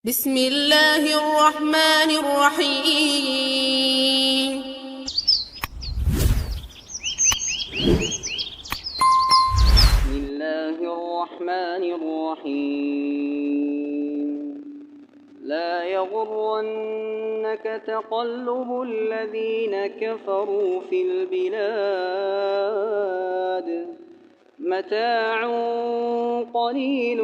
بسم الله الرحمن الرحيم بسم الله الرحمن الرحيم لا يغرنك تقلب الذين كفروا في البلاد متاع قليل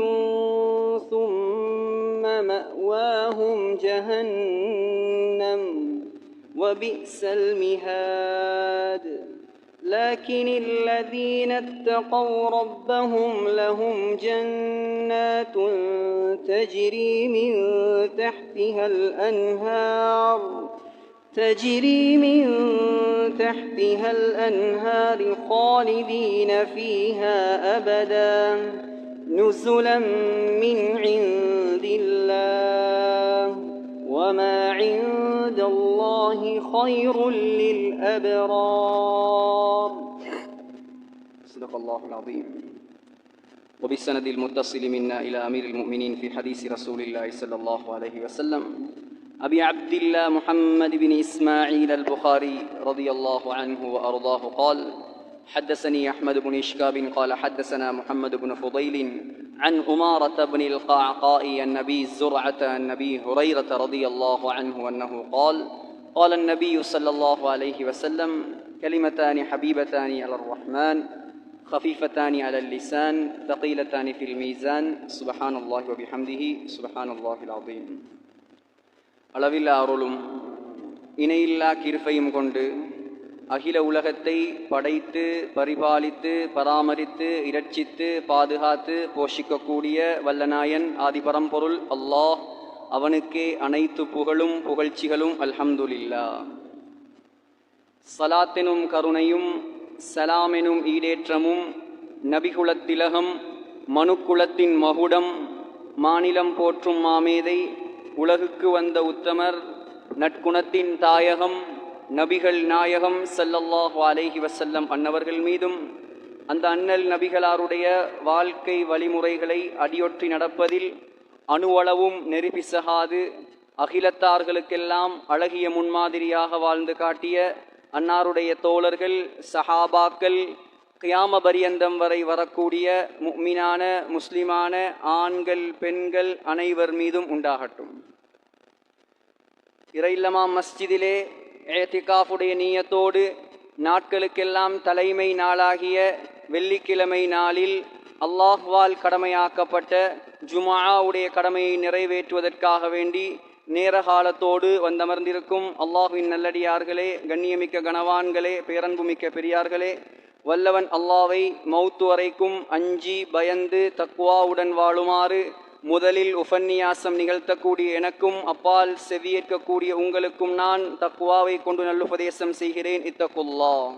ثم مأواهم جهنم وبئس المهاد لكن الذين اتقوا ربهم لهم جنات تجري من تحتها الأنهار خالدين فيها أبدا نزلا من عند الله وما عند الله خير للأبرار صدق الله العظيم. وبالسند المتصل منا إلى أمير المؤمنين في حديث رسول الله صلى الله عليه وسلم أبي عبد الله محمد بن إسماعيل البخاري رضي الله عنه وأرضاه قال حدثني أحمد بن إشكاب قال حدثنا محمد بن فضيل عن أمارة بن القعقاء النبي زرعة النبي هريرة رضي الله عنه أنه قال النبي صلى الله عليه وسلم كلمتان حبيبتان على الرحمن خفيفتان على اللسان ثقيلتان في الميزان سبحان الله وبحمده سبحان الله العظيم. அளவில்லா அருளும் இணையில்லா கிருபையும் கொண்டு அகில உலகத்தை படைத்து பரிபாலித்து பராமரித்து இரட்சித்து பாதுகாத்து போஷிக்கக்கூடிய வல்லநாயன் ஆதிபரம்பொருள் அல்லாஹ், அவனுக்கே அனைத்து புகழும் புகழ்ச்சிகளும் அல்ஹம்துலில்லாஹ். சலாத்தெனும் கருணையும் சலாமெனும் ஈடேற்றமும் நபிகுலத்திலகம் மனுக்குலத்தின் மகுடம் மாநிலம் போற்றும் மாமேதை உலகுக்கு வந்த உத்தமர் நற்குணத்தின் தாயகம் நபிகள் நாயகம் ஸல்லல்லாஹு அலைஹி வஸல்லம் அன்னவர்கள் மீதும் அந்த அண்ணல் நபிகளாருடைய வாழ்க்கை வழிமுறைகளை அடியொற்றி நடப்பதில் அணுவளவும் நெறிபிசகாது அகிலத்தார்களுக்கெல்லாம் அழகிய முன்மாதிரியாக வாழ்ந்து காட்டிய அன்னாருடைய தோழர்கள் சஹாபாக்கள் கியாம பரியந்தம் வரை வரக்கூடிய முஃமினான முஸ்லிமான ஆண்கள் பெண்கள் அனைவர் மீதும் உண்டாகட்டும். இறையில்லமா மஸ்ஜிதிலே இஅ்திகாஃபுடைய நியத்தோடு நாட்களுக்கெல்லாம் தலைமை நாளாகிய வெள்ளிக்கிழமை நாளில் அல்லாஹ்வால் கடமையாக்கப்பட்ட ஜும்ஆவுடைய கடமையை நிறைவேற்றுவதற்காக வேண்டி நேரகாலத்தோடு வந்தமர்ந்திருக்கும் அல்லாஹ்வின் நல்லடியார்களே, கண்ணியமிக்க கனவான்களே, பேரன்புமிக்க பெரியார்களே, வல்லவன் அல்லாவை மௌத்து வரைக்கும் அஞ்சி பயந்து தக்வாவுடன் வாழுமாறு முதலில் உபன்னியாசம் நிகழ்த்தக்கூடிய எனக்கும் அப்பால் செவியேற்கக்கூடிய உங்களுக்கும் நான் தக்வாவை கொண்டு நல்லுபதேசம் செய்கிறேன். இத்தகுல்லாஹ்.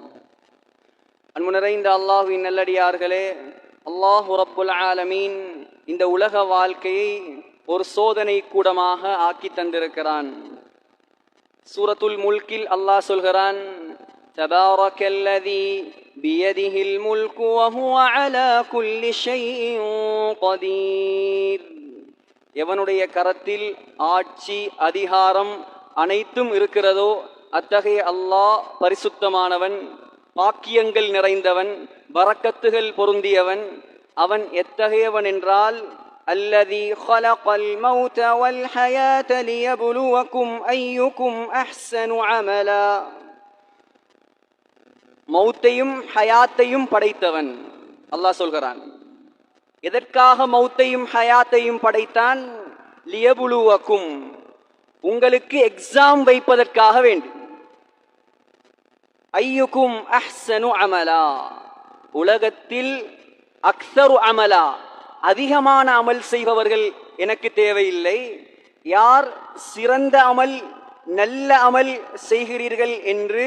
அன்பு நிறைந்த அல்லாஹ்வின் நல்லடியார்களே, அல்லாஹ் ரப்புல் ஆலமீன் இந்த உலக வாழ்க்கையை ஒரு சோதனை கூடமாக ஆக்கி தந்திருக்கிறான். சூரத்துல் முல்கில் அல்லாஹ் சொல்கிறான், தபாரக்கல்லதி பியதிஹில் முல்கு வஹுவ அலா குல்லி ஷைஇன் கதீர். எவனுடைய கரத்தில் ஆட்சி அதிகாரம் அனைத்தும் இருக்கிறதோ அத்தகைய அல்லாஹ் பரிசுத்தமானவன், பாக்கியங்கள் நிறைந்தவன், பரக்கத்துகள் பொருந்தியவன். அவன் எத்தகையவன் என்றால், அல்லதி خلقல் மௌத வல் ஹயாத லியப்லுவக்கும் அய்யுக்கும் அஹ்ஸனு அமலா. மௌத்தையும் ஹயாத்தையும் படைத்தவன் அல்லாஹ் சொல்கிறான். எதற்காக மௌத்தையும் ஹயாத்தையும் படைத்தான்? லியப்லுவக்கும், உங்களுக்கு எக்ஸாம் வைப்பதற்காக வேண்டி. அய்யுக்கும் அஹ்ஸனு அமலா, உலகத்தில் அக்ஸரு அமலா, அதிகமான அமல் செய்பவர்கள் எனக்கு தேவையில்லை. யார் சிறந்த அமல் நல்ல அமல் செய்கிறீர்கள் என்று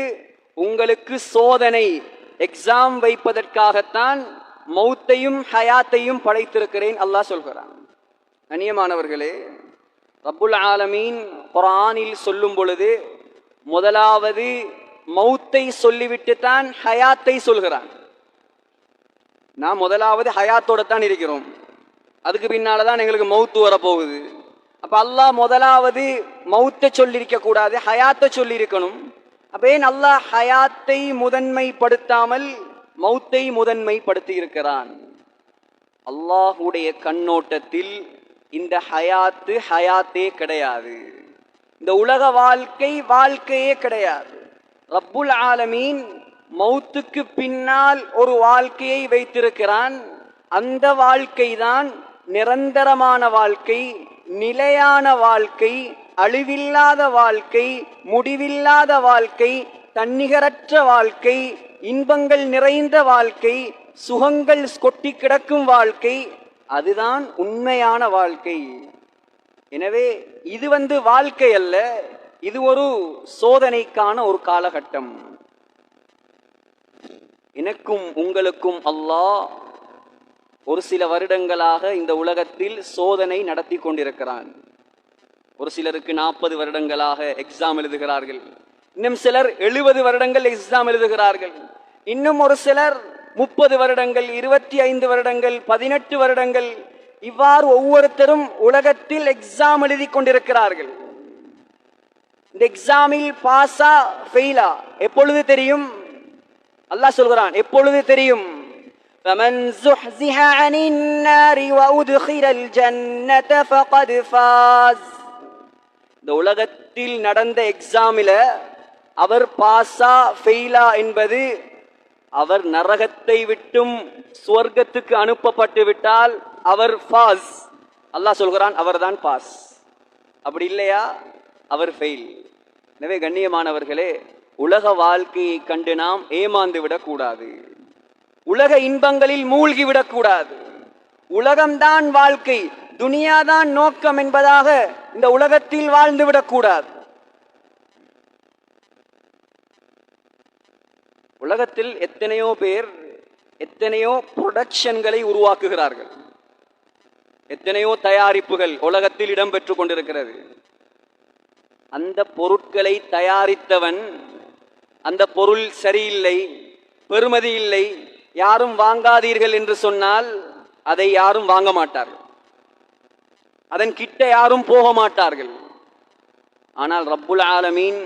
உங்களுக்கு சோதனை எக்ஸாம் வைப்பதற்காகத்தான் மௌத்தையும் ஹயாத்தையும் படைத்திருக்கிறேன் அல்லாஹ் சொல்கிறான். கண்ணியமானவர்களே, ரப்புல் ஆலமீன் குர்ஆனில் சொல்லும் பொழுது முதலாவது மௌத்தை சொல்லிவிட்டு தான் ஹயாத்தை சொல்கிறான். நாம் முதலாவது ஹயாத்தோட தான் இருக்கிறோம். அதுக்கு பின்னால தான் எங்களுக்கு மௌத்து வரப்போகுது. அப்ப அப்ப அல்லாஹ் முதலாவது மௌத்தை சொல்லியிருக்க கூடாது, ஹயாத்தை சொல்லியிருக்கணும். அப்ப ஏன் அல்லாஹ் ஹயாத்தை முதன்மைப்படுத்தாமல் மௌத்தை முதன்மைப்படுத்தி இருக்கிறான்? அல்லாஹுடைய கண்ணோட்டத்தில் இந்த ஹயாத்தே கிடையாது, இந்த உலக வாழ்க்கையே கிடையாது. ரப்புல் ஆலமீன் மௌத்துக்கு பின்னால் ஒரு வாழ்க்கையை வைத்திருக்கிறான். அந்த வாழ்க்கைதான் நிரந்தரமான வாழ்க்கை, நிலையான வாழ்க்கை, அழிவில்லாத வாழ்க்கை, முடிவில்லாத வாழ்க்கை, தன்னிகரற்ற வாழ்க்கை, இன்பங்கள் நிறைந்த வாழ்க்கை, சுகங்கள் கொட்டி கிடக்கும் வாழ்க்கை. அதுதான் உண்மையான வாழ்க்கை. எனவே இது வாழ்க்கை அல்ல, இது ஒரு சோதனைக்கான ஒரு காலகட்டம். எனக்கும் உங்களுக்கும் அல்லாஹ் ஒரு சில வருடங்களாக இந்த உலகத்தில் சோதனை நடத்தி கொண்டிருக்கிறான். ஒரு சிலருக்கு 40 வருடங்களாக எக்ஸாம் எழுதுகிறார்கள், இன்னும் சிலர் 70 வருடங்கள் எக்ஸாம் எழுதுகிறார்கள், இன்னும் ஒரு சிலர் 30 வருடங்கள், 25 வருடங்கள், 18 வருடங்கள், இவ்வாறு ஒவ்வொருத்தரும் உலகத்தில் எக்ஸாம் எழுதி கொண்டிருக்கிறார்கள். இந்த எக்ஸாமில் பாஸா ஃபெயிலா எப்பொழுது தெரியும்? அல்லாஹ் சொல்கிறான், எப்பொழுது தெரியும்? فَمَنْ زُحْزِحَ عَنِ النَّارِ وَأُدْخِلَ الْجَنَّةَ فَقَدْ فَازَ. இந்த உலகத்தில் நடந்த எக்ஸாமில் அவர் பாஸா ஃபெயிலா என்பது, அவர் நரகத்தை விட்டும் சுவர்க்கத்துக்கு அனுப்பப்பட்டு விட்டால் அவர் பாஸ். அல்லாஹ் சொல்கிறான், அவர்தான் பாஸ். அப்படி இல்லையா அவர் ஃபெயில். எனவே கண்ணியமானவர்களே, உலக வாழ்க்கையை கண்டு நாம் ஏமாந்து விடக்கூடாது, உலக இன்பங்களில் மூழ்கி விடக்கூடாது. உலகம்தான் வாழ்க்கை, துனியாதான் நோக்கம் என்பதாக இந்த உலகத்தில் வாழ்ந்து விடக்கூடாது. உலகத்தில் எத்தனையோ பேர் எத்தனையோ புரொடக்ஷன்களை உருவாக்குகிறார்கள், எத்தனையோ தயாரிப்புகள் உலகத்தில் இடம்பெற்று கொண்டிருக்கிறது. அந்த பொருட்களை தயாரித்தவன் அந்த பொருள் சரியில்லை, பெறுமதி இல்லை, யாரும் வாங்காதீர்கள் என்று சொன்னால் அதை யாரும் வாங்க மாட்டார்கள், அதன் கிட்ட யாரும் போக மாட்டார்கள். ஆனால் ரப்புல் ஆலமீன்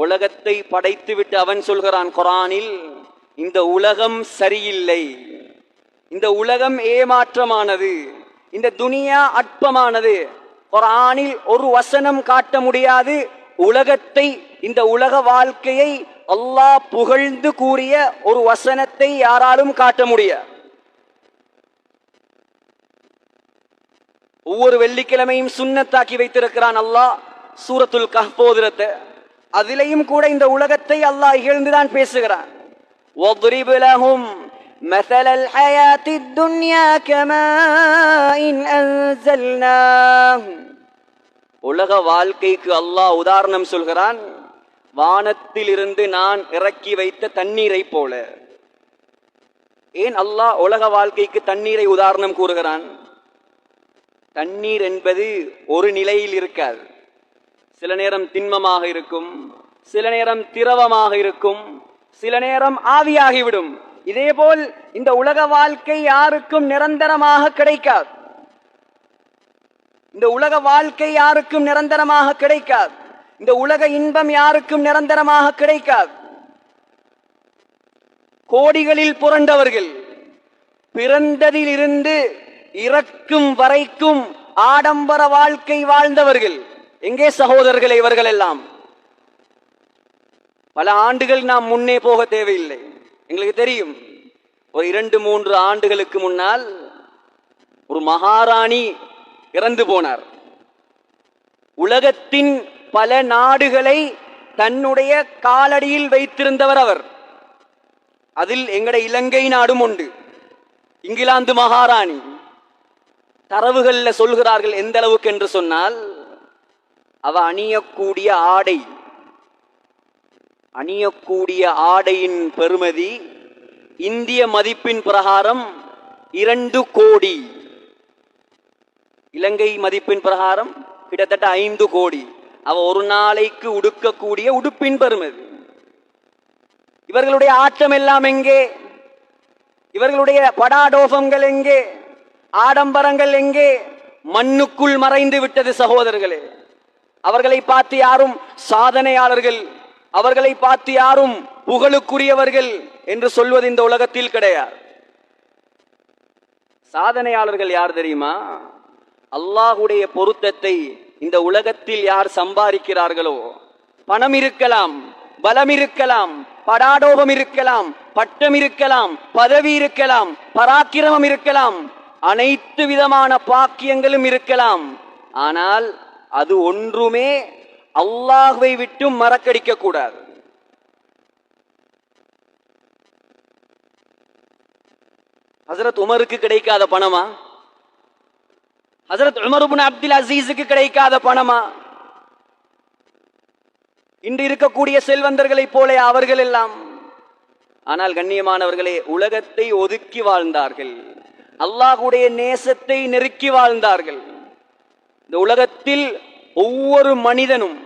உலகத்தை படைத்துவிட்டு அவன் சொல்கிறான் குர்ஆனில், இந்த உலகம் சரியில்லை, இந்த உலகம் ஏமாற்றமானது, இந்த துனியா அற்பமானது. குர்ஆனில் ஒரு வசனம் காட்ட முடியாது உலகத்தை, இந்த உலக வாழ்க்கையை அல்லாஹ் புகழ்ந்து கூறிய ஒரு வசனத்தை யாராலும் காட்ட முடியாது. ஒவ்வொரு வெள்ளிக்கிழமையும் சுன்னத்தாக்கி வைத்திருக்கிறான் அல்லாஹ் சூரத்துல் கஹ்ஃப் ஓதுறத. அதிலேயும் கூட இந்த உலகத்தை அல்லாஹ் இகழ்ந்துதான் பேசுகிறான். வத்ரிப் லஹும் மஸலல் ஹயாத்தித் துன்யா கமாஇன் அன்ஸல்னாஹு. உலக வாழ்க்கைக்கு அல்லாஹ் உதாரணம் சொல்கிறான், வானத்தில் இருந்து நான் இறக்கி வைத்த தண்ணீரை போல. ஏன் அல்லாஹ் உலக வாழ்க்கைக்கு தண்ணீரை உதாரணம் கூறுகிறான்? தண்ணீர் என்பது ஒரு நிலையில் இருக்காது. சில நேரம் திண்மமாக இருக்கும், சில நேரம் திரவமாக இருக்கும், சில நேரம் ஆவியாகிவிடும். இதேபோல் இந்த உலக வாழ்க்கை யாருக்கும் நிரந்தரமாக கிடைக்காது. இந்த உலக வாழ்க்கை யாருக்கும் நிரந்தரமாக கிடைக்காது. இந்த உலக இன்பம் யாருக்கும் நிரந்தரமாக கிடைக்காது. கோடிகளில் புரண்டவர்கள் பிறந்ததில் இருந்து இறக்கும் வரைக்கும் ஆடம்பர வாழ்க்கை வாழ்ந்தவர்கள் எங்கே சகோதரர்கள்? இவர்கள் எல்லாம் பல ஆண்டுகள் நாம் முன்னே போக தேவையில்லை. எங்களுக்கு தெரியும், ஒரு 2-3 ஆண்டுகளுக்கு முன்னால் ஒரு மகாராணி இறந்து போனார். உலகத்தின் பல நாடுகளை தன்னுடைய காலடியில் வைத்திருந்தவர் அவர். அதில் எங்களுடைய இலங்கை நாடும் உண்டு. இங்கிலாந்து மகாராணி தரவுகள்ல சொல்கிறார்கள் எந்த அளவுக்கு என்று சொன்னால், அவ அணியக்கூடிய ஆடையின் பெறுமதி இந்திய மதிப்பின் பிரகாரம் 2 கோடி, இலங்கை மதிப்பின் பிரகாரம் கிட்டத்தட்ட 5 கோடி. அவ ஒரு நாளைக்கு உடுக்கக்கூடிய உடுப்பின் பெறுமதி. இவர்களுடைய ஆட்டம் எல்லாம் எங்கே? இவர்களுடைய படாடோபங்கள் எங்கே? ஆடம்பரங்கள் எங்கே? மண்ணுக்குள் மறைந்து விட்டது சகோதரர்களே. அவர்களை பார்த்து யாரும் சாதனையாளர்கள், அவர்களை பார்த்து யாரும் புகழுக்குரியவர்கள் என்று சொல்வது இந்த உலகத்தில் கிடையாது. சாதனையாளர்கள் யார் தெரியுமா? அல்லாஹ்வுடைய பொருத்தத்தை இந்த உலகத்தில் யார் சம்பாதிக்கிறார்களோ, பணம் இருக்கலாம், பலம் இருக்கலாம், படாடோபம் இருக்கலாம், பட்டம் இருக்கலாம், பதவி இருக்கலாம், பராக்கிரமம் இருக்கலாம், அனைத்து விதமான பாக்கியங்களும் இருக்கலாம். ஆனால் அது ஒன்றுமே அல்லாஹ்வை விட்டும் மறக்கடிக்க கூடாது. ஹஜ்ரத் உமருக்கு கிடைக்காத பணமா? ஹஜ்ரத் உமர் இப்னு அப்துல் அசீஸுக்கு கிடைக்காத பணமா? இன்று இருக்கக்கூடிய செல்வந்தர்களைப் போல அவர்கள் எல்லாம். ஆனால் கண்ணியமானவர்களே, உலகத்தை ஒதுக்கி வாழ்ந்தார்கள், அல்லாஹ்வுடைய நேசத்தை நெருக்கி வாழ்ந்தார்கள். இந்த உலகத்தில் ஒவ்வொரு மனிதனும்,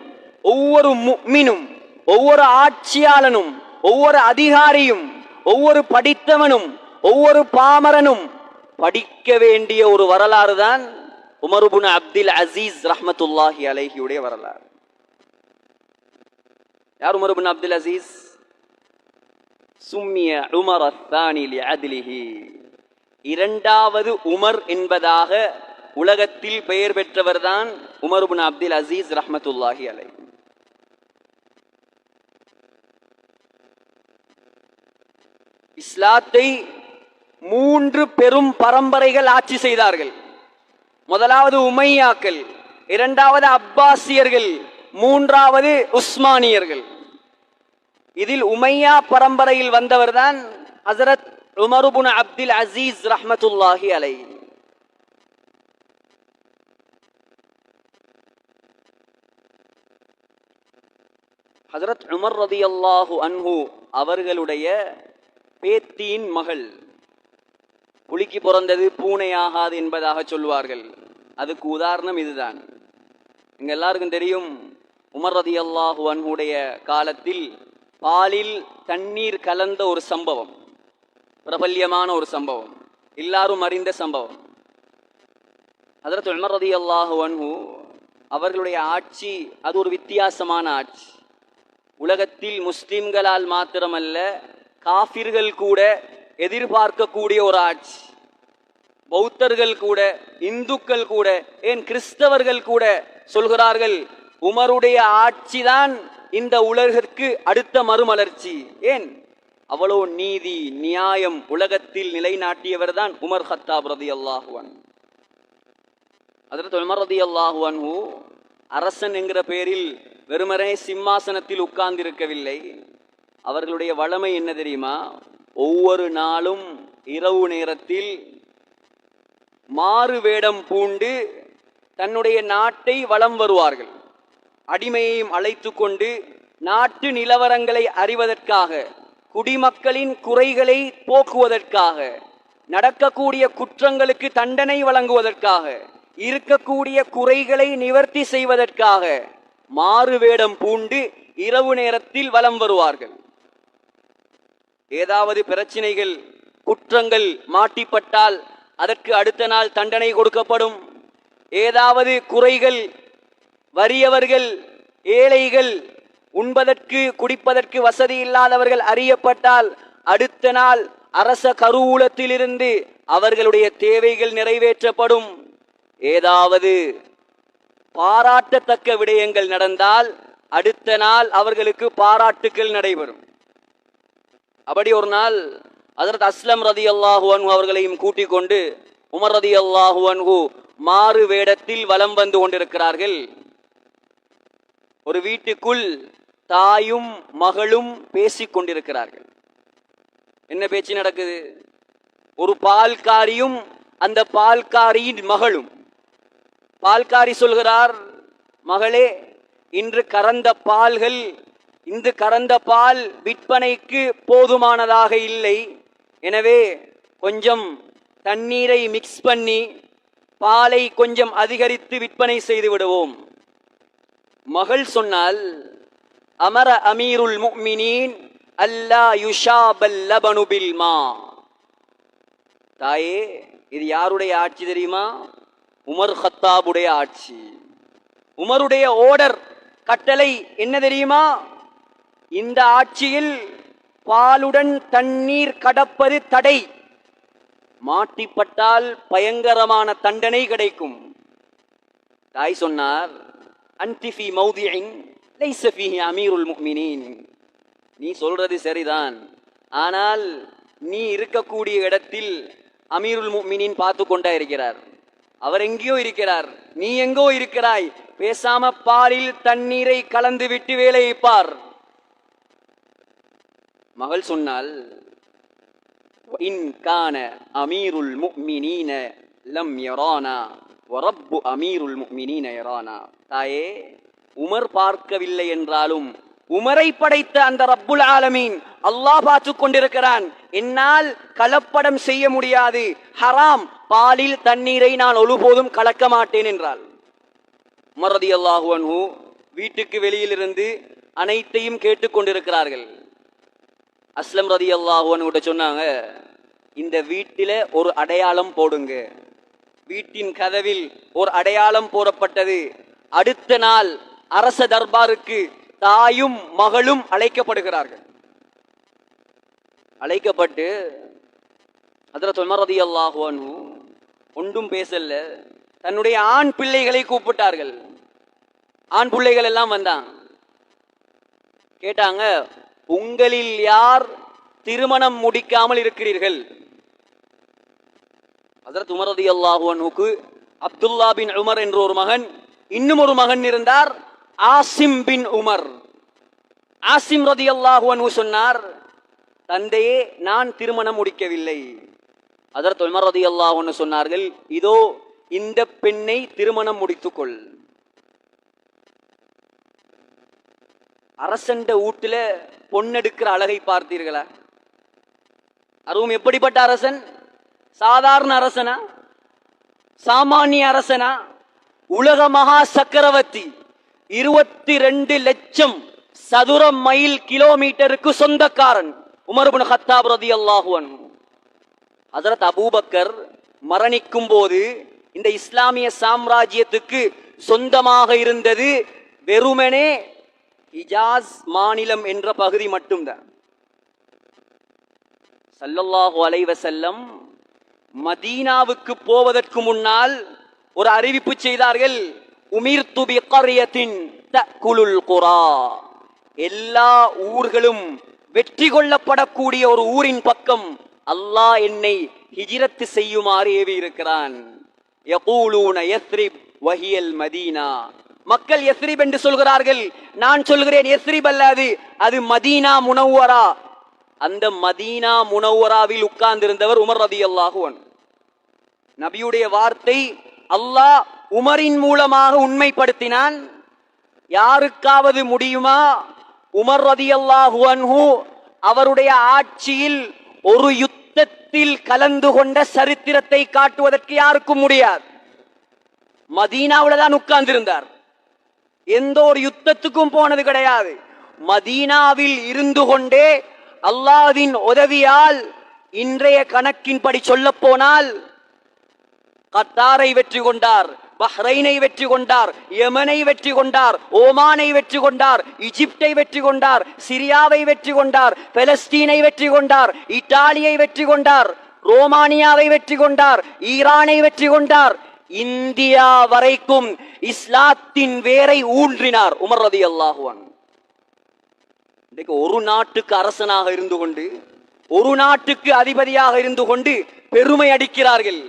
ஒவ்வொரு முஃமினும், ஒவ்வொரு ஆட்சியாளனும், ஒவ்வொரு அதிகாரியும், ஒவ்வொரு படித்தவனும், ஒவ்வொரு பாமரனும் படிக்க வேண்டிய ஒரு வரலாறு தான் உமர் இப்னு அப்துல் அசீஸ் ரஹ்மத்துல்லாஹி அலைஹியுடைய வரலாறு. யார் Umar ibn Abdul Azeez? சும்மிய Umar Athani லிஅத்லிஹி, இரண்டாவது உமர் என்பதாக உலகத்தில் பெயர் பெற்றவர்தான் உமர் இப்னு அப்துல் அசீஸ் ரஹ்மத்துல்லாஹி அலைஹி. இஸ்லாத்தை 3 பெரும் பரம்பரைகள் ஆட்சி செய்தார்கள். முதலாவது உமையாக்கள், இரண்டாவது அப்பாசியர்கள், மூன்றாவது உஸ்மானியர்கள். இதில் உமையா பரம்பரையில் வந்தவர்தான் ஹஜ்ரத் உமர் இப்னு அப்துல் அசீஸ் ரஹ்மத்துல்லாஹி அலைஹி. ஹஜ்ரத் உமர் ரலியல்லாஹு அன்ஹு அவர்களுடைய பேத்தியின் மகள். புலிக்கு பிறந்தது பூனையாகாது என்பதாக சொல்வார்கள். அதுக்கு உதாரணம் இதுதான். எங்க எல்லாருக்கும் தெரியும், உமர் ரலியல்லாஹு அன்ஹுடைய காலத்தில் பாலில் தண்ணீர் கலந்த ஒரு சம்பவம், பிரபல்யமான ஒரு சம்பவம், எல்லாரும் அறிந்த சம்பவம். ஹஜ்ரத் உமர் ரலியல்லாஹு அன்ஹு அவர்களுடைய ஆட்சி அது ஒரு வித்தியாசமான ஆட்சி. உலகத்தில் முஸ்லிம்களால் மாத்திரமல்ல, காஃபிர்கள் கூட எதிர்பார்க்கக்கூடிய ஒரு ஆட்சி. பௌத்தர்கள் கூட, இந்துக்கள் கூட, ஏன் கிறிஸ்தவர்கள் கூட சொல்கிறார்கள், உமருடைய ஆட்சி தான் இந்த உலகிற்கு அடுத்த மறுமலர்ச்சி. ஏன்? அவ்வளோ நீதி நியாயம் உலகத்தில் நிலைநாட்டியவர் தான் உமர் கத்தாப் ரலியல்லாஹு அன்ஹு. ஹஜ்ரத் உமர் ரலியல்லாஹு அன்ஹு அரசன் என்கிற பெயரில் வெறுமனே சிம்மாசனத்தில் உட்கார்ந்திருக்கவில்லை. அவர்களுடைய வளமை என்ன தெரியுமா? ஒவ்வொரு நாளும் இரவு நேரத்தில் மாறு வேடம் பூண்டு தன்னுடைய நாட்டை வலம் வருவார்கள். அடிமையையும் அழைத்து கொண்டு நாட்டு நிலவரங்களை அறிவதற்காக, குடிமக்களின் குறைகளை போக்குவதற்காக, நடக்கக்கூடிய குற்றங்களுக்கு தண்டனை வழங்குவதற்காக, இருக்கக்கூடிய குறைகளை நிவர்த்தி செய்வதற்காக மாறு வேடம் பூண்டு இரவு நேரத்தில் வலம் வருவார்கள். ஏதாவது பிரச்சனைகள், குற்றங்கள் மாட்டிப்பட்டால் அதற்கு அடுத்த நாள் தண்டனை கொடுக்கப்படும். ஏதாவது குறைகள், வறியவர்கள், ஏழைகள், உண்பதற்கு குடிப்பதற்கு வசதி இல்லாதவர்கள் அறியப்பட்டால் அடுத்த நாள் அரச கருவூலத்திலிருந்து அவர்களுடைய தேவைகள் நிறைவேற்றப்படும். ஏதாவது பாராட்டத்தக்க விடயங்கள் நடந்தால் அடுத்த நாள் அவர்களுக்கு பாராட்டுக்கள் நடைபெறும். அப்படி ஒரு நாள் ஹஜ்ரத் அஸ்லம் ரலியல்லாஹு அன்ஹு அவர்களையும் கூட்டிக் கொண்டு உமர் ரலியல்லாஹு அன்ஹு மாறு வேடத்தில் வலம் வந்து கொண்டிருக்கிறார்கள். ஒரு வீட்டுக்குள் தாயும் மகளும் பேசிக் கொண்டிருக்கிறார்கள். என்ன பேச்சு நடக்குது? ஒரு பால்காரியும் அந்த பால்காரியின் மகளும். பால்காரி சொல்கிறார், மகளே, இன்று கறந்த பால்கள், இந்த கறந்த பால் விற்பனைக்கு போதுமானதாக இல்லை. எனவே கொஞ்சம் தண்ணீரை மிக்ஸ் பண்ணி பாலை கொஞ்சம் அதிகரித்து விற்பனை செய்து விடுவோம். மகள் சொன்னால், அமர அமீருல் முஃமினீன் அல்லா யுஷாபல் லபனு பில் மா. தாயே, இது யாருடைய ஆட்சி தெரியுமா? உமர் கத்தாபுடைய ஆட்சி. உமருடைய ஓர்டர், கட்டளை என்ன தெரியுமா? இந்த ஆட்சியில் பாலுடன் தண்ணீர் கடப்பது தடை, மாட்டிப்பட்டால் பயங்கரமான தண்டனை கிடைக்கும். தாய் சொன்னார், அன்தி ஃபீ மௌதிஇன் லைஸ ஃபீஹி அமீருல் முஃமினீன். நீ சொல்றது சரிதான், ஆனால் நீ இருக்கக்கூடிய இடத்தில் அமீருல் முஃமினீன் பார்த்து கொண்டா இருக்கிறார். அவர் எங்கேயோ இருக்கிறார், நீ எங்கோ இருக்கிறாய். பேசாம பாலில் தண்ணீரை கலந்து விட்டு வேலையை பார். மகள் சொன்னால், இன் கான அமீருல் முஃமினீன லம் யரானா வரப்பு அமீருல் முஃமினீன யரானா. தாயே, உமர் பார்க்கவில்லை என்றாலும் உமரை படைத்த அந்த ரப்புல் ஆலமீன் அல்லாஹ் பார்த்து கொண்டிருக்கிறான். என்னால் கலப்படம் செய்ய முடியாது, ஹராம், பாலில் தண்ணீரை நான் ஒருபோதும் கலக்க மாட்டேன் என்றால். உமர் ரலியல்லாஹு அன்ஹு வீட்டுக்கு வெளியிலிருந்து அனைத்தையும் கேட்டுக்கொண்டிருக்கிறார்கள். அஸ்லம் ரலியல்லாஹு அன்ஹு சொன்னாங்க, இந்த வீட்டில ஒரு அடையாளம் போடுங்க. வீட்டின் கதவில் ஒரு அடையாளம் போடப்பட்டது. அடுத்த நாள் அரச தர்பாருக்கு தாயும் மகளும் அழைக்கப்படுகிறார்கள். அழைக்கப்பட்டு ஹஜ்ரத் உமர் ரலியல்லாஹு அன்ஹு ஒன்றும் பேசல, தன்னுடைய ஆண் பிள்ளைகளை கூப்பிட்டார்கள். ஆண் பிள்ளைகள் எல்லாம் வந்தாங்க. கேட்டாங்க, உங்களில் யார் திருமணம் முடிக்காமல் இருக்கிறீர்கள்? ஹஜ்ரத் உமர் ரலியல்லாஹு அன்ஹுக்கு அப்துல்லா பின் உமர் என்ற ஒரு மகன், இன்னும் ஒரு மகன் இருந்தார், ஆசிம் பின் உமர். ஆசிம் ரலியல்லாஹு அன்ஹு சொன்னார், தந்தையே, நான் திருமணம் முடிக்கவில்லை. ஹஜ்ரத் உமர் ரலியல்லாஹு அன்ஹு சொன்னார்கள், இதோ இந்த பெண்ணை திருமணம் முடித்துக்கொள். அரசண்ட வீட்டுல பொண்ணெடுக்கிற அழகை பார்த்தீர்களா? அதுவும் எப்படிப்பட்ட அரசன்? சாதாரண அரசனா? சாமானிய அரசனா? உலக மகா சக்கரவர்த்தி. 22 லட்சம் சதுர மைல் கிலோமீட்டருக்கு சொந்தக்காரன் உமர் இப்னு கத்தாப் ரலியல்லாஹு அன்ஹு. ஹஜ்ரத் அபூபக்கர் மரணிக்கும் போது இந்த இஸ்லாமிய சாம்ராஜ்யத்துக்கு சொந்தமாக இருந்தது வெறுமனே ஹிஜாஸ் மாநிலம் என்ற பகுதி மட்டும்தான். ஸல்லல்லாஹு அலைஹி வஸல்லம் மதீனாவுக்கு போவதற்கு முன்னால் ஒரு அறிவிப்பு செய்தார்கள், உமிர்து பிகர்யத்தின் தகுலுல் குரா. எல்லா ஊர்களும் வெற்றி கொள்ளப்படக்கூடிய ஒரு ஊரின் பக்கம் அல்லாஹ் என்னை ஹிஜ்ரத் செய்யுமாறு ஏவி இருக்கிறான். யகூலூன யஸ்ரிப் வஹியல் மதீனா. மக்கள் யஸ்ரிப் என்று சொல்கிறார்கள், நான் சொல்கிறேன் யஸ்ரிப் அல்லது அது மதீனா முனவ்வரா. அந்த மதீனா முனவ்வராவில் உட்கார்ந்திருந்தவர் உமர் ரலியல்லாஹு அன்ஹு. நபியுடைய வார்த்தை அல்லாஹ் உமரின் மூலமாக உண்மைப்படுத்தினான். யாருக்காவது முடியுமா உமர் ரலியல்லாஹு அன்ஹு அவருடைய ஆட்சியில் ஒரு யுத்தத்தில் கலந்து கொண்ட சரித்திரத்தை காட்டுவதற்கு யாருக்கும் முடியாது. மதீனாவுல தான் உட்கார்ந்திருந்தார், எந்த ஒரு யுத்தத்துக்கும் போனது கிடையாது. மதீனாவில் இருந்து கொண்டே அல்லாஹ்வின் உதவியால் இன்றைய கணக்கின்படி சொல்ல போனால் கத்தாரை வெற்றி கொண்டார், பஹ்ரைனை வெற்றி கொண்டார், யமனை வெற்றி கொண்டார், ஓமானை வெற்றி கொண்டார், ஈஜிப்டை வெற்றி கொண்டார், சிரியாவை வெற்றி கொண்டார், பாலஸ்தீனை வெற்றி கொண்டார், இத்தாலியை வெற்றி கொண்டார், ரோமானியாவை வெற்றி கொண்டார், ஈரானை வெற்றி கொண்டார், இந்தியா வரைக்கும் இஸ்லாத்தின் வேரை ஊன்றினார் உமர் ரலியல்லாஹு அன்ஹு. இன்றைக்கு ஒரு நாட்டுக்கு அரசனாக இருந்து கொண்டு, ஒரு நாட்டுக்கு அதிபதியாக இருந்து கொண்டு பெருமை அடிக்கிறார்கள்,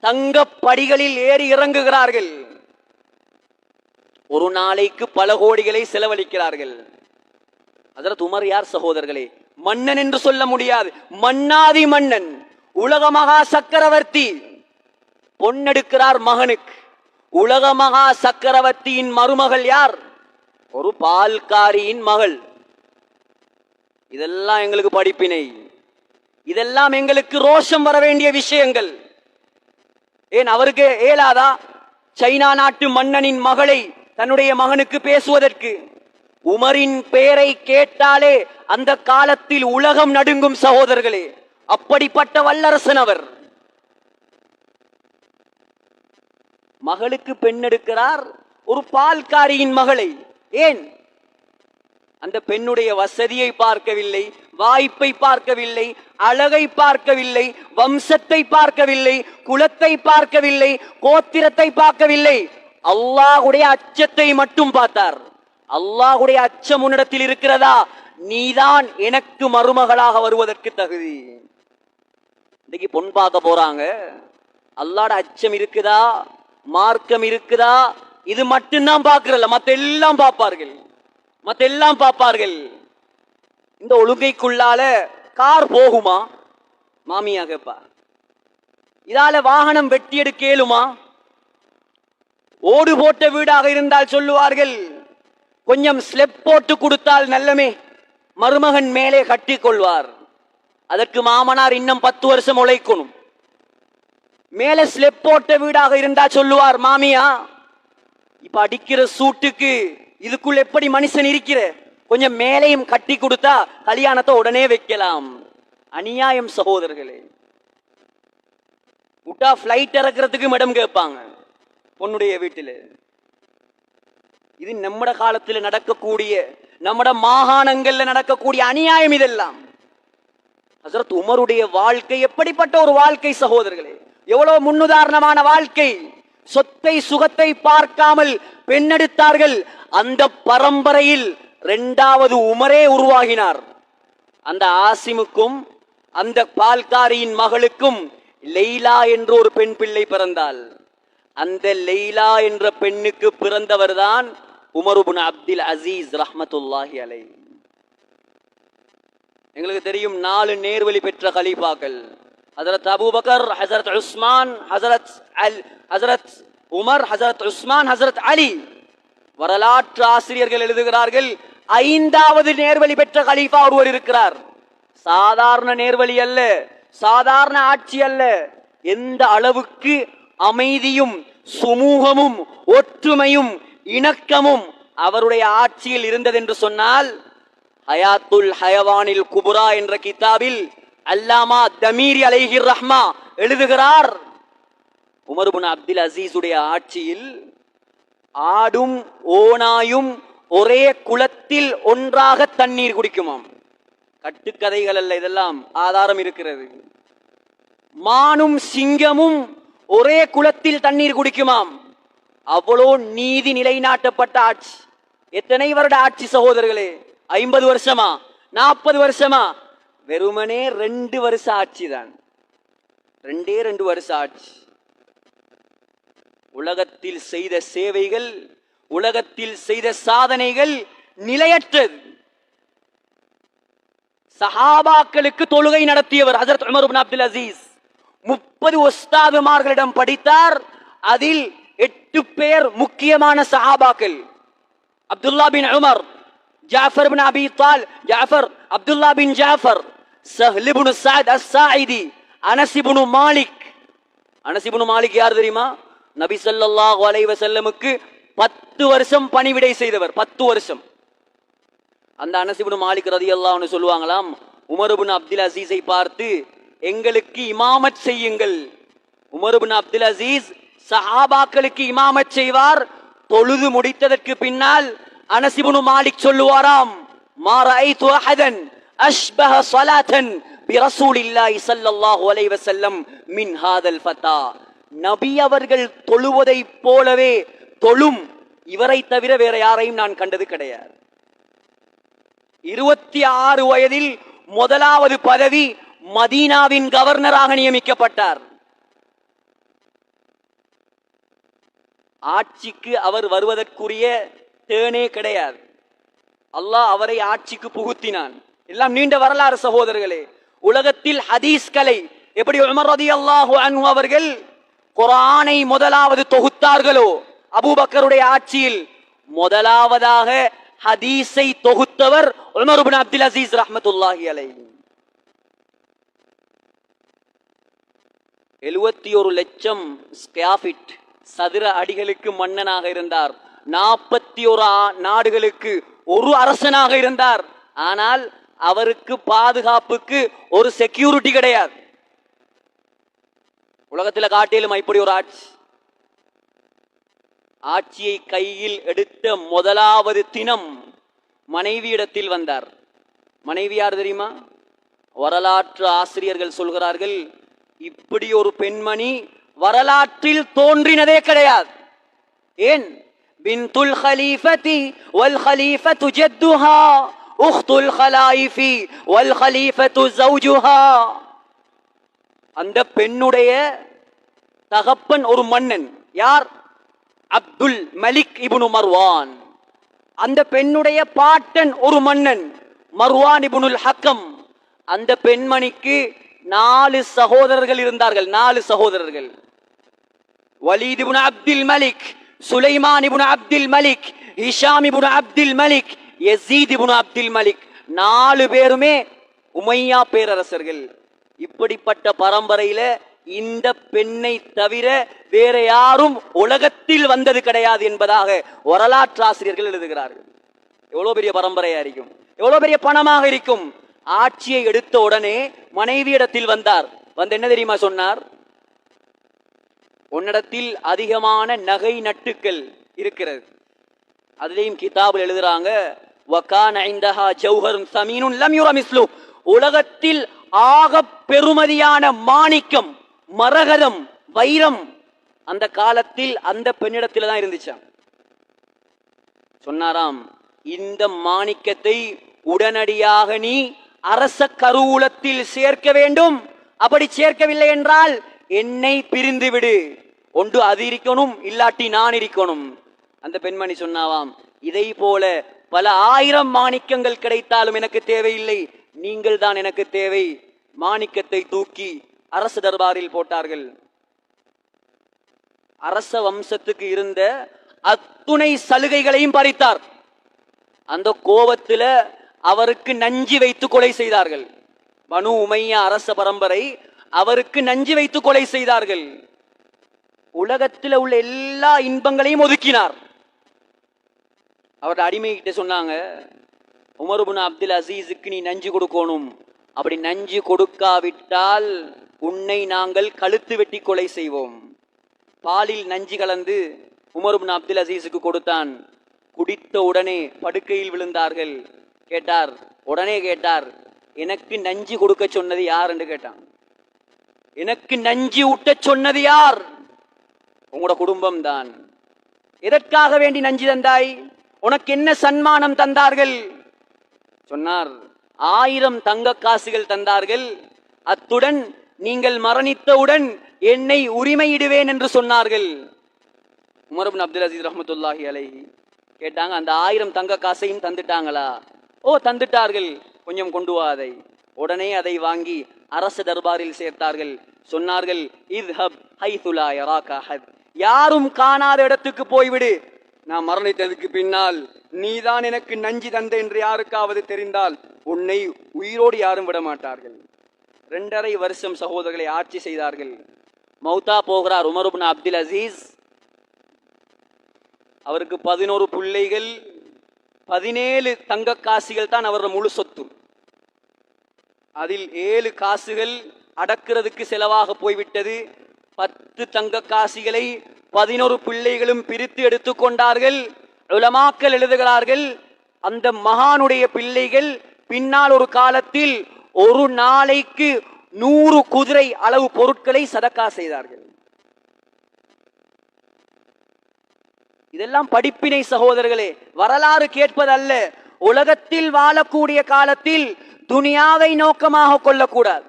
தங்க படிகளில் ஏறி இறங்குகிறார்கள், ஒரு நாளைக்கு பல கோடிகளை செலவழிக்கிறார்கள். ஹஜ்ரத் உமர் யார் சகோதரர்களே? மன்னன் என்று சொல்ல முடியாது, மன்னாதி மன்னன், உலக மகா சக்கரவர்த்தி. பொன்னெடுக்கிறார் மகனுக்கு. உலக மகா சக்கரவர்த்தியின் மருமகள் யார்? ஒரு பால்காரியின் மகள். இதெல்லாம் எங்களுக்கு படிப்பினை, இதெல்லாம் எங்களுக்கு ரோஷம் வர வேண்டிய விஷயங்கள். ஏன் அவருக்கு ஏலாதா சைனா நாட்டு மன்னனின் மகளை தன்னுடைய மகனுக்கு பேசுவதற்கு? உமரின் பெயரை கேட்டாலே அந்த காலத்தில் உலகம் நடுங்கும் சகோதரர்களே, அப்படிப்பட்ட வல்லரசன் அவர். மகளுக்கு பெண் எடுக்கிறார், ஒரு பால்காரியின் மகளை. ஏன்? அந்த பெண்ணுடைய வசதியை பார்க்கவில்லை, வாய்ப்பை பார்க்கவில்லை, அழகை பார்க்கவில்லை, வம்சத்தை பார்க்கவில்லை, குலத்தை பார்க்கவில்லை, கோத்திரத்தை பார்க்கவில்லை. அல்லாஹ்வுடைய அச்சத்தை மட்டும் பார்த்தார். அல்லாஹ்வுடைய அச்சம் உன்னிடத்தில் இருக்கிறதா, நீதான் எனக்கு மருமகளாக வருவதற்கு தகுதி. இன்னைக்கு பொன் பார்க்க போறாங்க, அல்லாஹ்வுடைய அச்சம் இருக்குதா, மார்க்கம் இருக்குதா, இது மட்டும்தான் பார்க்கிறல்ல, மத்த எல்லாம் பார்ப்பார்கள், மத்த எல்லாம் பார்ப்பார்கள். இந்த ஒழுங்கைக்குள்ளால கார் போகுமா? மாமியா கேப்பா. இதால வாகனம் வெட்டி எடுக்க இயலுமா? ஓடு போட்ட வீடாக இருந்தால் சொல்லுவார்கள், கொஞ்சம் ஸ்லெப் போட்டு கொடுத்தால் நல்லமே, மருமகன் மேலே கட்டி கொள்வார். அதற்கு மாமனார் இன்னும் 10 வருஷம் உழைக்கணும். மேலே ஸ்லெப் போட்ட வீடாக இருந்தா சொல்லுவார் மாமியா, இப்ப அடிக்கிற சூட்டுக்கு இதுக்குள் எப்படி மனுஷன் இருக்கிற, கொஞ்சம் மேலையும் கட்டி கொடுத்தா கல்யாணத்தை உடனே வைக்கலாம். அநியாயம் சகோதரர்களே. விட்டா பிளைட் இறக்கிறதுக்கு மேடம் கேட்பாங்க பொண்ணுடைய வீட்டில். இது நம்மட காலத்தில் நடக்கக்கூடிய, நம்மட மாகாணங்கள்ல நடக்கக்கூடிய அநியாயம் இதெல்லாம். ஹஜ்ரத் உமருடைய வாழ்க்கை எப்படிப்பட்ட ஒரு வாழ்க்கை சகோதரர்களே, எவ்வளவு முன்னுதாரணமான வாழ்க்கை. சொத்தை சுகத்தை பார்க்காமல் பெண்ணெடுத்தார்கள். அந்த பரம்பரையில் 2வது உமரே உருவாகினார். அந்த ஆசிமுக்கும் அந்த பால்காரியின் மகளுக்கும் லெய்லா என்ற ஒரு பெண் பிள்ளை பிறந்தாள். அந்த லெய்லா என்ற பெண்ணுக்கு பிறந்தவர் தான் உமர் இப்னு அப்துல் அசீஸ் ரஹ்மத்துல்லாஹி அலைஹி. எங்களுக்கு தெரியும் 4 நேர்வழி பெற்ற கலீஃபாக்கள், ஹஜரத் அபூபக்கர், ஹஜரத் உஸ்மான், ஹஜரத் உமர், ஹஜரத் உஸ்மான், ஹஜரத் அலி. வரலாற்று ஆசிரியர்கள் எழுதுகிறார்கள், 5வது நேர்வழி பெற்ற கலீஃபா ஒருவர் இருக்கிறார். சாதாரண நேர்வழி அல்ல, சாதாரண ஆட்சி அல்ல. எந்த அளவுக்கு அமைதியும் சுமூகமும் ஒற்றுமையும் இணக்கமும் அவருடைய ஆட்சியில் இருந்தது என்று சொன்னால், ஹயாத்துல் ஹயவானில் குபுரா என்ற கிதாபில் அல்லாமா தமீரி அலைஹி ரஹ்மா எழுதுகிறார், உமர் இப்னு அப்துல் அசீஸ் உடைய ஆட்சியில் ஆடும் ஓனாயும் ஒரே குளத்தில் ஒன்றாக தண்ணீர் குடிக்குமாம். கட்டுக்கதைகள் அல்ல, இதெல்லாம் ஆதாரம் இருக்கிறது. மானும் சிங்கமும் ஒரே குளத்தில் தண்ணீர் குடிக்குமாம். அவ்வளோ நீதி நிலைநாட்டப்பட்ட ஆட்சி. எத்தனை வருட ஆட்சி சகோதரர்களே? 50 வருஷமா, 40 வருஷமா? வெறுமனே 2 வருஷ ஆட்சி தான். 2 வருஷ ஆட்சி. உலகத்தில் செய்த சேவைகள், உலகத்தில் செய்த சாதனைகள் நிலையற்றது. சஹாபாக்களுக்கு தொழுகை நடத்தியவர் ஹஜ்ரத் உமர் இப்னு அப்துல் அசீஸ். 30 உஸ்தாதுமார்களிடம் படித்தார். அதில் 8 பேர் முக்கியமான சஹாபாக்கள். அப்துல்லா பின் உமர், ஜாஃபர் பின் அபி தால், அப்துல்லா பின் ஜாஃபர், சஹ்ல் இப்னு சஅத் அஸ்-சாயிதி, அனஸ் இப்னு மாலிக். அனஸ் இப்னு மாலிக் யார் தெரியுமா? நபி ஸல்லல்லாஹு அலைஹி வஸல்லமுக்கு 10 வருஷம் பணிவிடை செய்தவர். 10 வருஷம். அந்த அனஸ் இப்னு மாலிக் ரலியல்லாஹு அன்ஹு சொல்லுவாங்களாம், உமர் இப்னு அப்துல் அசீஸை பார்த்து, எங்களுக்கு இமாமத் செய்யுங்கள். உமர் இப்னு அப்துல் அசீஸ் சஹாபாக்களுக்கு இமாமத் செய்வார். தொழுது முடித்ததற்கு பின்னால் அனஸ் இப்னு மாலிக் சொல்லுவாராம், மா ரஅய்து அஹதன் அஷ்பஹ ஸலாத்தன் பிரசூலில்லாஹி ஸல்லல்லாஹு அலைஹி வஸல்லம் மின் ஹாதல் ஃபதா. நபி அவர்கள் தொழுவதை போலவே தொழும் இவரை தவிர வேற யாரையும் நான் கண்டது கிடையாது. 26 வயதில் 1வது பதவி மதீனாவின் கவர்னராக நியமிக்கப்பட்டார். ஆட்சிக்கு அவர் வருவதற்குரிய தேனே கிடையாது. அல்லாஹ் அவரை ஆட்சிக்கு புகுத்தினான். எல்லாம் நீண்ட வரலாறு சகோதரர்களே. உலகத்தில் ஹதீஸ் கலை எப்படி உமர் ரலியல்லாஹு அன்ஹு அவர்கள் குர்ஆனை முதலாவது தொகுத்தார்களோ, அபூபக்கருடைய ஆட்சியில் முதலாவதாக ஹதீஸை தொகுத்தவர் உமர் இப்னு அப்துல் அசீஸ் ரஹ்மத்துல்லாஹி அலைஹி. 71 லட்சம் ஸ்கொயர் ஃபீட் சதுர அடிகளுக்கு மன்னனாக இருந்தார். 41 நாடுகளுக்கு ஒரு அரசனாக இருந்தார். ஆனால் அவருக்கு பாதுகாப்புக்கு ஒரு செக்யூரிட்டி கிடையாது. உலகத்தில் காட்டிலும் இப்படி ஒரு ஆட்சி. ஆட்சியை கையில் எடுத்த முதலாவது தினம் மனைவியிடத்தில் வந்தார். மனைவி யார் தெரியுமா? வரலாற்று ஆசிரியர்கள் சொல்கிறார்கள், இப்படி ஒரு பெண்மணி வரலாற்றில் தோன்றினதே கிடையாது. ஏன்? பின்துல் ஹலீஃபதி வல் ஹலீஃபத்து ஜத்துஹா உக்துல் ஹலாயிஃபி வல் ஹலீஃபத்து ஜௌஜுஹா. அந்த பெண்ணுடைய தகப்பன் ஒரு மன்னன். யார்? அப்துல் மலிக் இப்னு மர்வான். அந்த பெண்ணுடைய பாட்டன் ஒரு மன்னன், மர்வான் இப்னுல் ஹக்கம். அந்த பெண்மணிக்கு 4 சகோதரர்கள் இருந்தார்கள். 4 சகோதரர்கள். Walid ibn Abdul Malik, Sulaiman ibn Abdul Malik, Hisham ibn Abdul Malik, Yazid ibn Abdul Malik. 4 பேருமே உமையா பேரரசர்கள். இப்படிப்பட்ட பரம்பரையில இந்த பெண்ணை தவிர வேற யாரும் உலகத்தில் வந்தது கிடையாது என்பதாக வரலாற்று ஆசிரியர்கள் எழுதுகிறார்கள். எவ்வளவு பெரிய பரம்பரையா இருக்கும், எவ்வளவு பெரிய பணமாக இருக்கும். ஆட்சியை எடுத்த உடனே மனைவியிடத்தில் வந்தார். வந்து என்ன தெரியுமா சொன்னார்? உன்னிடத்தில் அதிகமான நகை நட்டுக்கள் இருக்கிறது. அதுலயும் கிதாபில் எழுதுறாங்க, வகான இந்தஹா ஜௌஹருன் ஸமீனுன் லம் யுர மிஸ்லு. உலகத்தில் ஆக பெருமதியான மாணிக்கம், மரகதம், வைரம் அந்த காலத்தில் அந்த பெண்ணிடத்தில் தான் இருந்துச்சாம். சொன்னாராம், இந்த மாணிக்கத்தை உடனடியாக நீ அரச கருவூலத்தில் சேர்க்க வேண்டும். அப்படி சேர்க்கவில்லை என்றால் என்னை பிரிந்து விடு. ஒன்று அது இருக்கணும், இல்லாட்டி நான் இருக்கணும். அந்த பெண்மணி சொன்னாவாம், இதை போல பல 1000 மாணிக்கங்கள் கிடைத்தாலும் எனக்கு தேவையில்லை, நீங்கள் தான் எனக்கு தேவை. மாணிக்கத்தை தூக்கி அரசு தர்பாரில் போட்டார்கள். அரச வம்சத்துக்கு இருந்த அத்துணை சலுகைகளையும் பறித்தார். அந்த கோபத்தில் அவருக்கு நஞ்சு வைத்து கொலை செய்தார்கள். பனு உமையா அரச பரம்பரை அவருக்கு நஞ்சு வைத்து கொலை செய்தார்கள். உலகத்தில் உள்ள எல்லா இன்பங்களையும் ஒதுக்கினார். அவருடைய அடிமை கிட்ட சொன்னாங்க, உமர் இப்னு அப்துல் அசீஸுக்கு நீ நஞ்சு கொடுக்கணும். அப்படி நஞ்சு கொடுக்காவிட்டால் உன்னை நாங்கள் கழுத்து வெட்டி கொலை செய்வோம். பாலில் நஞ்சு கலந்து உமர் இப்னு அப்துல் அசீஸுக்கு கொடுத்தான். குடித்த உடனே படுக்கையில் விழுந்தார்கள். கேட்டார், உடனே கேட்டார், எனக்கு நஞ்சு கொடுக்க சொன்னது யார் என்று கேட்டான். எனக்கு நஞ்சு ஊட்ட சொன்னது யார்? உங்களோட குடும்பம் தான். எதற்காக வேண்டி நஞ்சு தந்தாய்? உனக்கு என்ன சன்மானம் தந்தார்கள்? சொன்னார், 1000 தங்க காசுகள் தந்தார்கள். அத்துடன் நீங்கள் மரணித்தவுடன் என்னை உரிமையிடுவேன் என்று சொன்னார்கள். உமர் இப்னு அப்துல் அசீஸ் ரஹ்மத்துல்லாஹி அலைஹி கேட்டாங்க, அந்த 1000 தங்க காசையும் தந்துட்டாங்களா? ஓ, தந்துட்டார்கள். கொஞ்சம் கொண்டு வா அதை. உடனே அதை வாங்கி அரசு தர்பாரில் சேர்த்தார்கள். சொன்னார்கள், இத்ஹப் ஹைது லா யராக அஹத். யாரும் காணாத இடத்துக்கு போய்விடு. நான் மரணித்ததுக்கு பின்னால் நீதான் எனக்கு நஞ்சு தந்த என்று யாருக்காவது தெரிந்தால் உன்னை உயிரோடு யாரும் விட மாட்டார்கள். 2.5 வருஷம் சகோதரர்களை ஆட்சி செய்தார்கள். மௌத்தா போகிறார் உமர் இப்னு அப்துல் அசீஸ். அவருக்கு 11 பிள்ளைகள், 17 தங்க காசுகள் தான் அவரது முழு சொத்து. அதில் 7 காசுகள் அடக்கிறதுக்கு செலவாக போய்விட்டது. 10 தங்க காசுகளை 11 பிள்ளைகளும் பிரித்து எடுத்துக்கொண்டார்கள். உலமாக்கள் எழுதுகிறார்கள், அந்த மகானுடைய பிள்ளைகள் பின்னால் ஒரு காலத்தில் ஒரு நாளைக்கு 100 குதிரை அளவு பொருட்களை சதக்கா செய்தார்கள். இதெல்லாம் படிப்பினை சகோதரர்களே, வரலாறு கேட்பதல்ல. உலகத்தில் வாழக்கூடிய காலத்தில் துனியாவை நோக்கமாக கொள்ளக்கூடாது.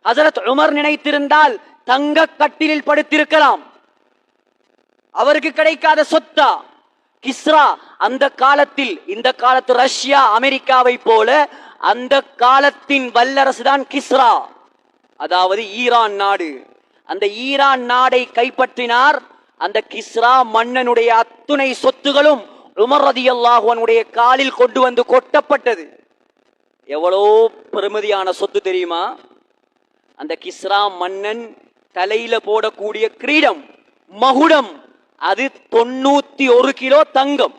ஹஜரத் உமர் நினைத்திருந்தால் தங்க கட்டிலில் படுத்திருக்கலாம். அவருக்கு கிடைக்காத சொத்தா? கிஸ்ரா அந்த காலத்தில், இந்த காலத்து ரஷ்யா அமெரிக்காவை போல அந்த காலத்தின் வல்லரசு தான் கிஸ்ரா, அதாவது ஈரான் நாடு. அந்த ஈரான் நாடை கைப்பற்றினார். அந்த கிஸ்ரா மன்னனுடைய அத்துணை சொத்துகளும் உமர் ரலியல்லாஹு அன்ஹுடைய காலில் கொண்டு வந்து கொட்டப்பட்டது. எவ்வளோ பெருமதியான சொத்து தெரியுமா? அந்த கிஸ்ரா மன்னன் தலையில போடக்கூடிய கிரீடம், மகுடம், அது 91 கிலோ தங்கம்.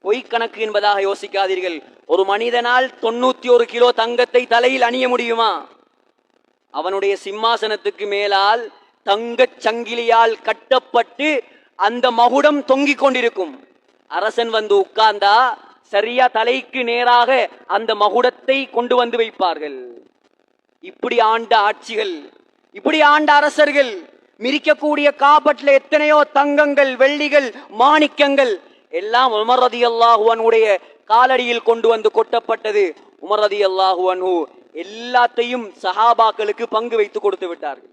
பொய்க்கணக்கு என்பதாக யோசிக்காதீர்கள். ஒரு மனிதனால் 91 கிலோ தங்கத்தை தலையில் அணிய முடியுமா? அவனுடைய சிம்மாசனத்துக்கு மேலால் தங்கச் சங்கிலியால் கட்டப்பட்டு அந்த மகுடம் தொங்கிக் கொண்டிருக்கும். அரசன் வந்து உட்கார்ந்தா சரியா தலைக்கு நேராக அந்த மகுடத்தை கொண்டு வந்து வைப்பார்கள். இப்படி ஆண்ட ஆட்சிகள், இப்படி ஆண்ட அரசர்கள், மிரிக்கக்கூடிய காபட்ல எத்தனையோ தங்கங்கள், வெள்ளிகள், மாணிக்கங்கள் எல்லாம் உமர் ரலியல்லாஹு அன்ஹுடைய காலடியில் கொண்டு வந்து கொட்டப்பட்டது. உமர் ரலியல்லாஹு அன்ஹு எல்லாத்தையும் சஹாபாக்களுக்கு பங்கு வைத்து கொடுத்து விட்டார்கள்.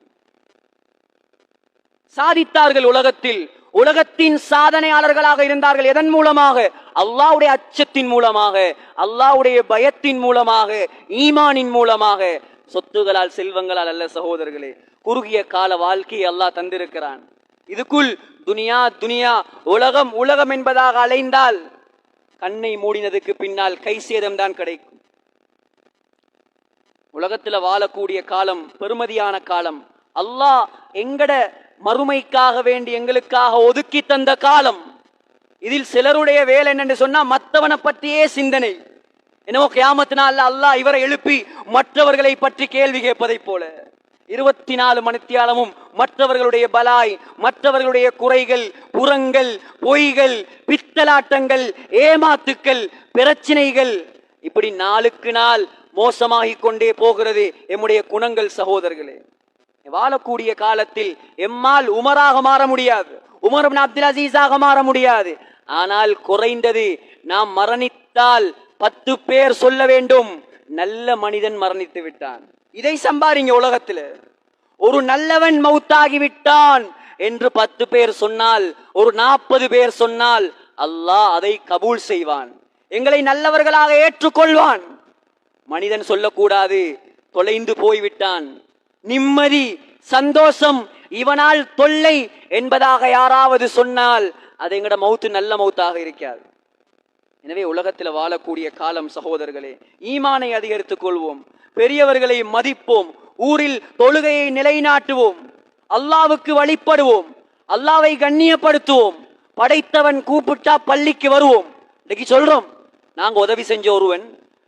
சாதித்தார்கள். உலகத்தின் சாதனையாளர்களாக இருந்தார்கள். எதன் மூலமாக? அல்லாஹ்வுடைய அச்சத்தின் மூலமாக, அல்லாஹ்வுடைய பயத்தின் மூலமாக, ஈமானின் மூலமாக. சொத்துகளால், செல்வங்களால் அல்ல சகோதரர்களே. குறுகிய கால வாழ்க்கையை அல்லாஹ் தந்திருக்கிறான். இதுக்குள் துனியா துனியா உலகம் உலகம் என்பதாக அலைந்தால் கண்ணை மூடினதுக்கு பின்னால் கை சேதம் தான் கிடைக்கும். உலகத்துல வாழக்கூடிய காலம் பெருமதியான காலம். அல்லாஹ் எங்கட மறுமைக்காக வேண்டி எங்களுக்காக ஒதுக்கி தந்த காலம். இதில் சிலருடைய வேலை என்னன்னு சொன்னா மற்றவனை பற்றியே சிந்தனை. என்னவோ கியாமத் நாள்ல அல்லாஹ் இவரை எழுப்பி மற்றவர்களை பற்றி கேள்வி கேட்பதை போல 24 மணித்தியாலமும் மற்றவர்களுடைய பலாய், மற்றவர்களுடைய குறைகள், புறங்கள், பொய்கள், பித்தலாட்டங்கள், ஏமாத்துக்கள், பிரச்சனைகள், இப்படி நாளுக்கு நாள் மோசமாகிக் கொண்டே போகிறது எம்முடைய குணங்கள் சகோதரர்களே. வாழக்கூடிய காலத்தில் எம்மால் உமராக மாற முடியாது, உமர் இப்னு அப்துல் அசீஸாக மாற முடியாது. ஆனால் குறைந்தது நாம் மரணித்தால் 10 பேர் சொல்ல வேண்டும், நல்ல மனிதன் மரணித்து விட்டான். இதை சம்பாதிங்க. உலகத்தில் ஒரு நல்லவன் மௌத்தாகி விட்டான் என்று 10 பேர் சொன்னால், ஒரு 40 பேர் சொன்னால் அல்லாஹ் அதை கபூல் செய்வான், எங்களை நல்லவர்களாக ஏற்றுக்கொள்வான். மனிதன் சொல்லக்கூடாது தொலைந்து போய்விட்டான், நிம்மதி சந்தோஷம் இவனால் தொல்லை என்பதாக யாராவது சொன்னால் அது எங்கட மௌத்து நல்ல மௌத்தாக இருக்காது. எனவே உலகத்தில் வாழக்கூடிய காலம் சகோதரர்களே, ஈமானை அதிகரித்துக் கொள்வோம், பெரியவர்களை மதிப்போம், ஊரில் தொழுகையை நிலைநாட்டுவோம், அல்லாவுக்கு வழிபடுவோம், அல்லாவை கண்ணியப்படுத்துவோம், படைத்தவன் கூப்பிட்டா பள்ளிக்கு வருவோம். இன்னைக்கு சொல்றோம், நாங்க உதவி செஞ்ச ஒருவன்,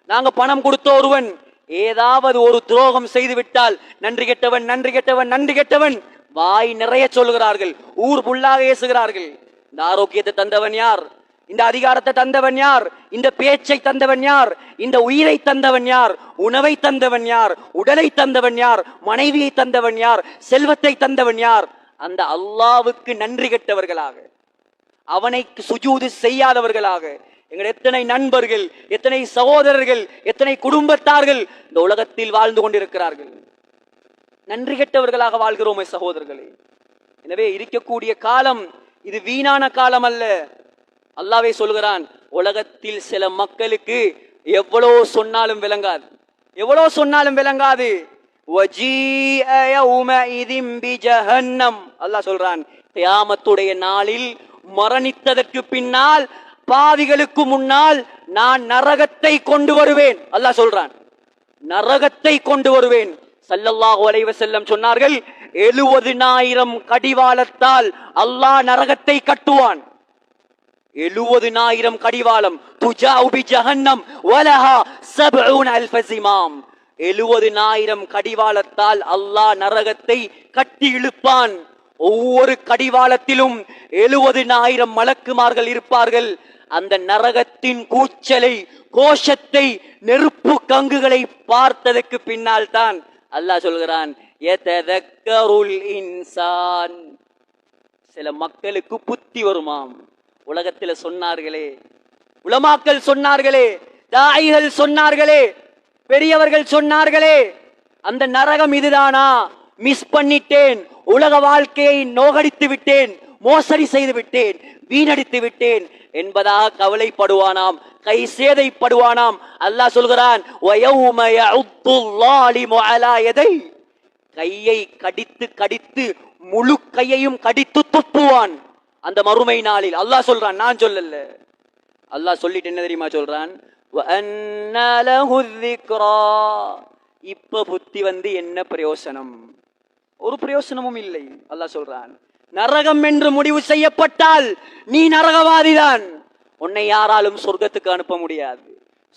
நாங்க பணம் கொடுத்த ஒருவன் ஏதாவது ஒரு துரோகம் செய்து விட்டால் நன்றி கெட்டவன், நன்றி கெட்டவன், நன்றி கெட்டவன் வாய் நிறைய சொல்கிறார்கள், ஊர் புல்லாக ஏசுகிறார்கள். இந்த ஆரோக்கியத்தை தந்தவன் யார்? இந்த அதிகாரத்தை தந்தவன் யார்? இந்த பேச்சை தந்தவன் யார்? இந்த உயிரை தந்தவன் யார்? உணவை தந்தவன் யார்? உடலை தந்தவன் யார்? மனைவியை தந்தவன் யார்? செல்வத்தை தந்தவன் யார்? அந்த அல்லாவுக்கு நன்றி கெட்டவர்களாக, அவனை சுஜூது செய்யாதவர்களாக எங்கள் எத்தனை நண்பர்கள், எத்தனை சகோதரர்கள், எத்தனை குடும்பத்தார்கள் இந்த உலகத்தில் வாழ்ந்து கொண்டிருக்கிறார்கள். நன்றி கெட்டவர்களாக வாழ்கிறோமே சகோதரர்களே. எனவே இருக்கக்கூடிய காலம் இது வீணான காலம் அல்ல. அல்லாஹ்வே சொல்கிறான், உலகத்தில் சில மக்களுக்கு எவ்வளவு சொன்னாலும் விளங்காது, எவ்வளவு சொன்னாலும் விளங்காது. அல்லாஹ் சொல்றான், கியாமத்துடைய நாளில் மரணித்ததற்கு பின்னால் பாவிகளுக்கு முன்னால் நான் நரகத்தை கொண்டு வருவேன். அல்லாஹ் சொல்றான், நரகத்தை கொண்டு வருவேன். ஸல்லல்லாஹு அலைஹி வஸல்லம் சொன்னார்கள், 70,000 கடிவாளத்தால் அல்லாஹ் நரகத்தை கட்டுவான். 70,000 கடிவாளம். துஜாஉ பி ஜஹன்னம் வலஹா 70,000 ஸிமாம். 70,000 கடிவாளத்தால் அல்லாஹ் நரகத்தை கட்டி இழுப்பான். ஒவ்வொரு கடிவாளத்திலும் 70,000 மலக்குமார்கள் இருப்பார்கள். அந்த நரகத்தின் கூச்சலை, கோஷத்தை, நெருப்பு கங்குகளை பார்த்ததற்கு பின்னால் தான் அல்லாஹ் சொல்கிறான், யததக்கருல் இன்சான். சில மக்களுக்கு புத்தி வருமாம். உலகத்தில் சொன்னார்களே, உலமாக்கள் சொன்னார்களே, தாயிகள் சொன்னார்களே, பெரியவர்கள் சொன்னார்களே, அந்த நரகம் இதுதானா, மிஸ் பண்ணிட்டேன், உலக வாழ்க்கையை நோகடித்து விட்டேன், மோசடி செய்து விட்டேன், வீணடித்து விட்டேன் என்பதாக கவலைப்படுவானாம், கை சேதைப்படுவானாம். அல்லாஹ் சொல்கிறான், வயௌம யஉத்துல் ஸாலிமு அலா யதை. கையை கடித்து கடித்து முழு கையையும் கடித்து துப்புவான் அந்த மறுமை நாளில். அல்லாஹ் சொல்றான், நான் சொல்லல. அல்லாஹ் சொல்லிட்டு என்ன தெரியுமா சொல்றான், வஅன்னா லஹு ذிக்ரா. இப்ப புத்தி வந்து என்ன பிரயோசனம்? ஒரு பிரயோசனமும் இல்லை. அல்லாஹ் சொல்றான், நரகம் என்று முடிவு செய்யப்பட்டால் நீ நரகவாதிதான், உன்னை யாராலும் சொர்க்கத்துக்கு அனுப்ப முடியாது.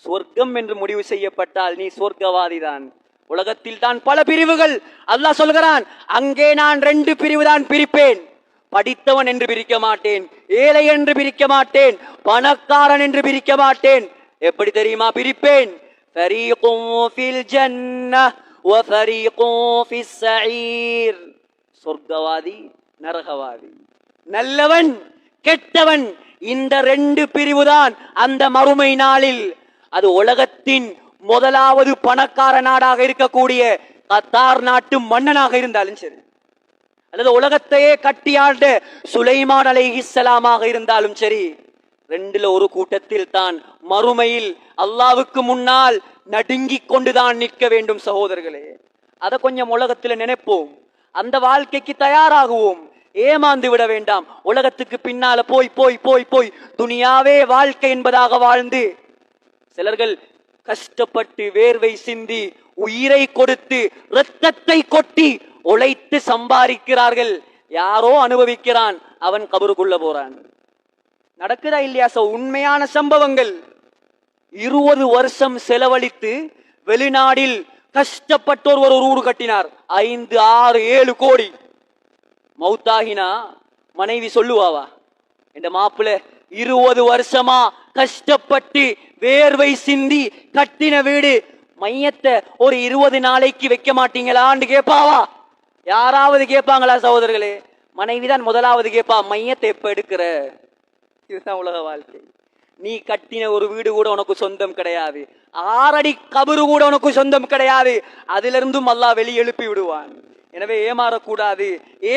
சொர்க்கம் என்று முடிவு செய்யப்பட்டால் நீ சொர்க்கவாதிதான். உலகத்தில் தான் பல பிரிவுகள். அல்லாஹ் சொல்கிறான், அங்கே நான் 2 பிரிவு தான் பிரிப்பேன். படித்தவன் என்று பிரிக்க மாட்டேன், ஏழை என்று பிரிக்க மாட்டேன், பணக்காரன் என்று பிரிக்க மாட்டேன். எப்படி தெரியுமா பிரிப்பேன்? ஃபரீகுன் ஃபில் ஜன்னஹ் வ ஃபரீகுன் ஃபிஸ் ஸஈர். சொர்க்கவாதி, நரகவாதி, நல்லவன், கெட்டவன், இந்த ரெண்டு பிரிவுதான் அந்த மறுமை நாளில். அது உலகத்தின் முதலாவது பணக்கார நாடாக இருக்கக்கூடிய கத்தார் நாட்டு மன்னனாக இருந்தாலும் சரி, அல்லது உலகத்தையே கட்டியாண்ட சுலைமான் அலைஹிஸ்ஸலாமாக இருந்தாலும் சரி, ரெண்டுல ஒரு கூட்டத்தில் தான் மறுமையில் அல்லாவுக்கு முன்னால் நடுங்கிக் கொண்டுதான் நிற்க வேண்டும். சகோதரர்களே, அதை கொஞ்சம் உலகத்தில் நினைப்போம், அந்த வாழ்க்கைக்கு தயாராகுவோம். ஏமாந்து விட வேண்டாம். உலகத்துக்கு பின்னால போய் போய் போய் போய் துனியாவே வாழ்க்கை என்பதாக வாழ்ந்து சிலர்கள் கஷ்டப்பட்டு வேர்வை சிந்தி உயிரை கொடுத்து இரத்தத்தை கொட்டி உழைத்து சம்பாதிக்கிறார்கள். யாரோ அனுபவிக்கிறான், அவன் கபருக்குள்ள போறான். நடக்குதா இல்லையா? உண்மையான சம்பவங்கள். 20 வருஷம் செலவழித்து வெளிநாடில் கஷ்டப்பட்டோர் ஒரு ஊரு கட்டினார். 5, 6, 7 கோடி. மௌத்தாகினா மனைவி சொல்லுவாவா, இந்த மாப்பிள்ள 20 வருஷமா கஷ்டப்பட்டு வேர்வை சிந்தி கட்டின வீடு, மையத்தை ஒரு 20 நாளைக்கு வைக்க மாட்டீங்களான்னு கேட்பாவா? யாராவது கேட்பாங்களா? சகோதரர்களே, மனைவிதான் முதலாவது கேட்பா, மையத்தை எப்ப எடுக்கிற? இதுதான் உலக வாழ்க்கை. நீ கட்டின ஒரு வீடு கூட உனக்கு சொந்தம் கிடையாது, 6 அடி கபரு கூட உனக்கு சொந்தம் கிடையாது. அதிலிருந்தும் அல்லாஹ் வெளியெழுப்பி விடுவான். எனவே ஏமாறக்கூடாது,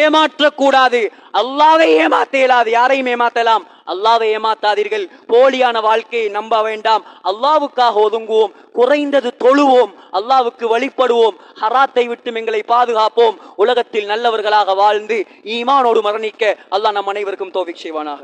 ஏமாற்றக்கூடாது. அல்லாவை ஏமாத்த இயலாது, யாரையும் ஏமாத்தலாம், அல்லாவை ஏமாத்தாதீர்கள். போலியான வாழ்க்கையை நம்ப வேண்டாம். அல்லாவுக்காக ஒதுங்குவோம், குறைந்தது தொழுவோம், அல்லாவுக்கு வழிபடுவோம், ஹராத்தை விட்டு எங்களை பாதுகாப்போம். உலகத்தில் நல்லவர்களாக வாழ்ந்து ஈமானோடு மரணிக்க அல்லாஹ் நம் அனைவருக்கும் தௌஃபீக் செய்வானாக.